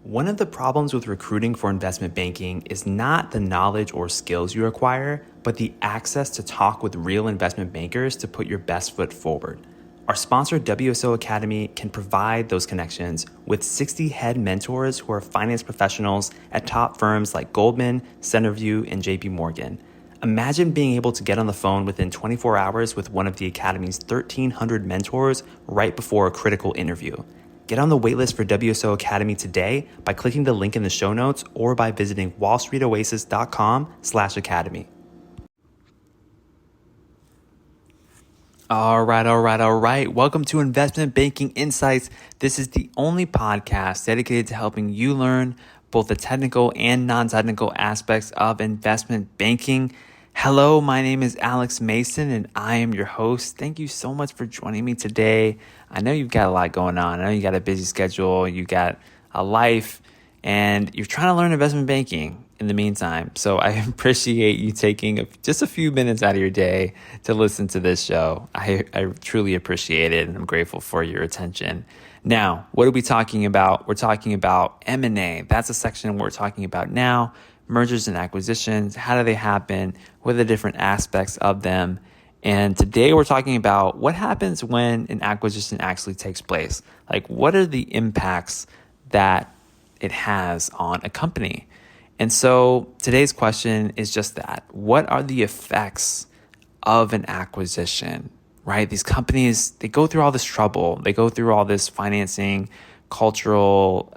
One of the problems with recruiting for investment banking is not the knowledge or skills you acquire, but the access to talk with real investment bankers to put your best foot forward. Our sponsor, WSO Academy, can provide those connections with 60 head mentors who are finance professionals at top firms like Goldman, Centerview, and JP Morgan. Imagine being able to get on the phone within 24 hours with one of the Academy's 1,300 mentors right before a critical interview. Get on the waitlist for WSO Academy today by clicking the link in the show notes or by visiting wallstreetoasis.com/academy. All right. Welcome to Investment Banking Insights. This is the only podcast dedicated to helping you learn both the technical and non-technical aspects of investment banking. Hello, my name is Alex Mason and I am your host. Thank you so much for joining me today. I know you've got a lot going on. I know you got a busy schedule, you got a life, and you're trying to learn investment banking in the meantime. So I appreciate you taking just a few minutes out of your day to listen to this show. I truly appreciate it, and I'm grateful for your attention. Now, what are we talking about? We're talking about M&A. That's the section we're talking about now. Mergers and acquisitions. How do they happen? What are the different aspects of them? And today we're talking about what happens when an acquisition actually takes place. Like, what are the impacts that it has on a company? And so today's question is just that. What are the effects of an acquisition, right? These companies, they go through all this trouble. They go through all this financing, cultural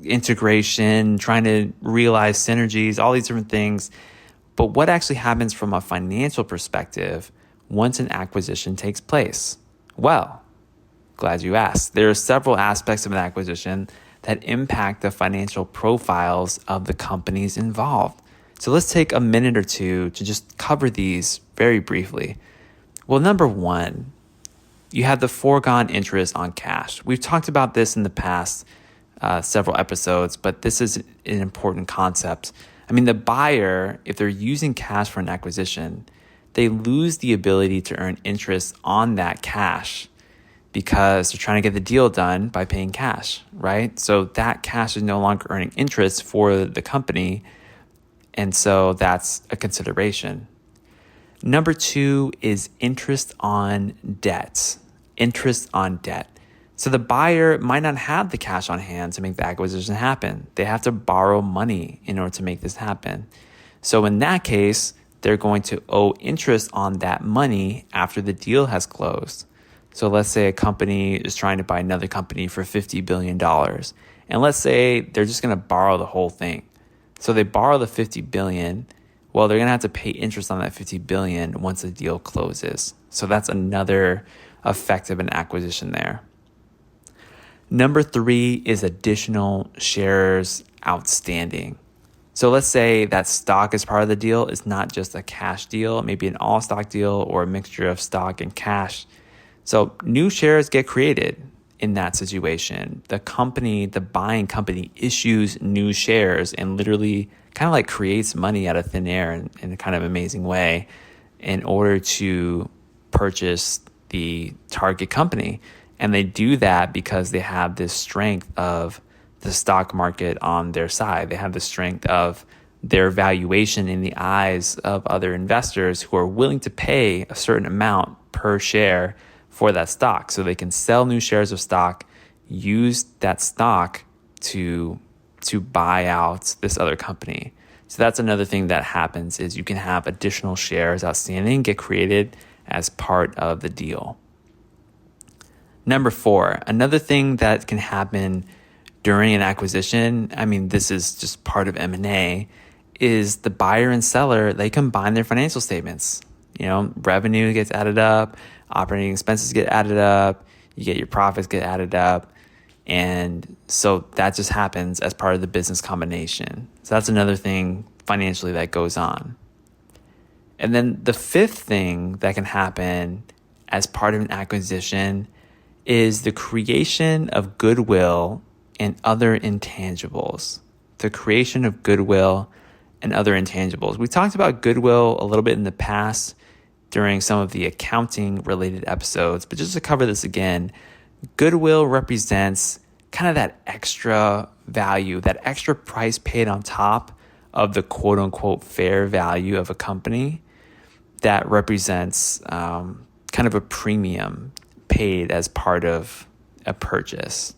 integration, trying to realize synergies, all these different things. But what actually happens from a financial perspective once an acquisition takes place? Well, glad you asked. There are several aspects of an acquisition that impact the financial profiles of the companies involved. So let's take a minute or two to just cover these very briefly. Well, number one, you have the foregone interest on cash. We've talked about this in the past several episodes, but this is an important concept. I mean, the buyer, if they're using cash for an acquisition, they lose the ability to earn interest on that cash because they're trying to get the deal done by paying cash, right? So that cash is no longer earning interest for the company, and so that's a consideration. Number two is interest on debt. Interest on debt. So the buyer might not have the cash on hand to make the acquisition happen. They have to borrow money in order to make this happen. So in that case, they're going to owe interest on that money after the deal has closed. So let's say a company is trying to buy another company for $50 billion. And let's say they're just going to borrow the whole thing. So they borrow the $50 billion. Well, they're going to have to pay interest on that $50 billion once the deal closes. So that's another effect of an acquisition there. Number three is additional shares outstanding. So let's say that stock as part of the deal is not just a cash deal, maybe an all stock deal or a mixture of stock and cash. So new shares get created in that situation. The company, the buying company, issues new shares and literally kind of like creates money out of thin air in a kind of amazing way in order to purchase the target company. And they do that because they have this strength of the stock market on their side. They have the strength of their valuation in the eyes of other investors who are willing to pay a certain amount per share for that stock. So they can sell new shares of stock, use that stock to buy out this other company. So that's another thing that happens is you can have additional shares outstanding get created as part of the deal. Number four, another thing that can happen during an acquisition, I mean, this is just part of M&A, is the buyer and seller, they combine their financial statements. You know, revenue gets added up, operating expenses get added up, you get your profits get added up. And so that just happens as part of the business combination. So that's another thing financially that goes on. And then the fifth thing that can happen as part of an acquisition is the creation of goodwill and other intangibles. The creation of goodwill and other intangibles. We talked about goodwill a little bit in the past during some of the accounting related episodes, but just to cover this again, goodwill represents kind of that extra value, that extra price paid on top of the quote unquote fair value of a company that represents kind of a premium paid as part of a purchase.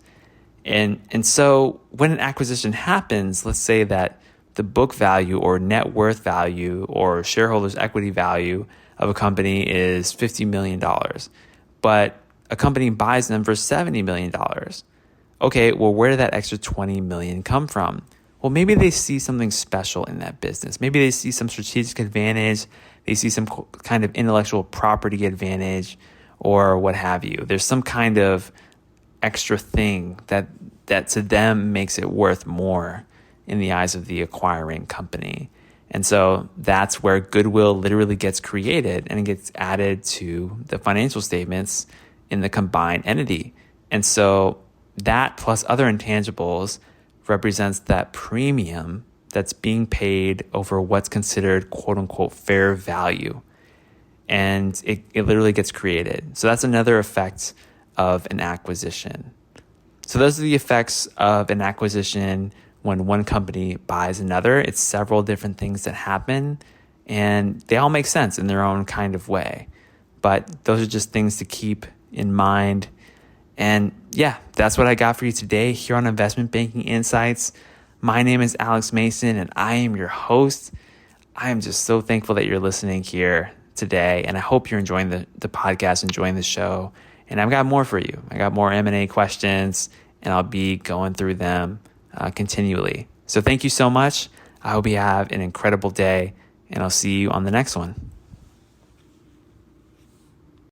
And so when an acquisition happens, let's say that the book value or net worth value or shareholders' equity value of a company is $50 million, but a company buys them for $70 million. Okay, well, where did that extra $20 million come from? Well, maybe they see something special in that business. Maybe they see some strategic advantage. They see some kind of intellectual property advantage or what have you. There's some kind of extra thing that to them makes it worth more in the eyes of the acquiring company. And so that's where goodwill literally gets created and it gets added to the financial statements in the combined entity. And so that plus other intangibles represents that premium that's being paid over what's considered quote unquote fair value. And it literally gets created. So that's another effect of an acquisition. So those are the effects of an acquisition when one company buys another. It's several different things that happen and they all make sense in their own kind of way. But those are just things to keep in mind. And yeah, that's what I got for you today here on Investment Banking Insights. My name is Alex Mason and I am your host. I am just so thankful that you're listening here today. And I hope you're enjoying the podcast, enjoying the show. And I've got more for you. I got more M&A questions and I'll be going through them continually. So thank you so much. I hope you have an incredible day and I'll see you on the next one.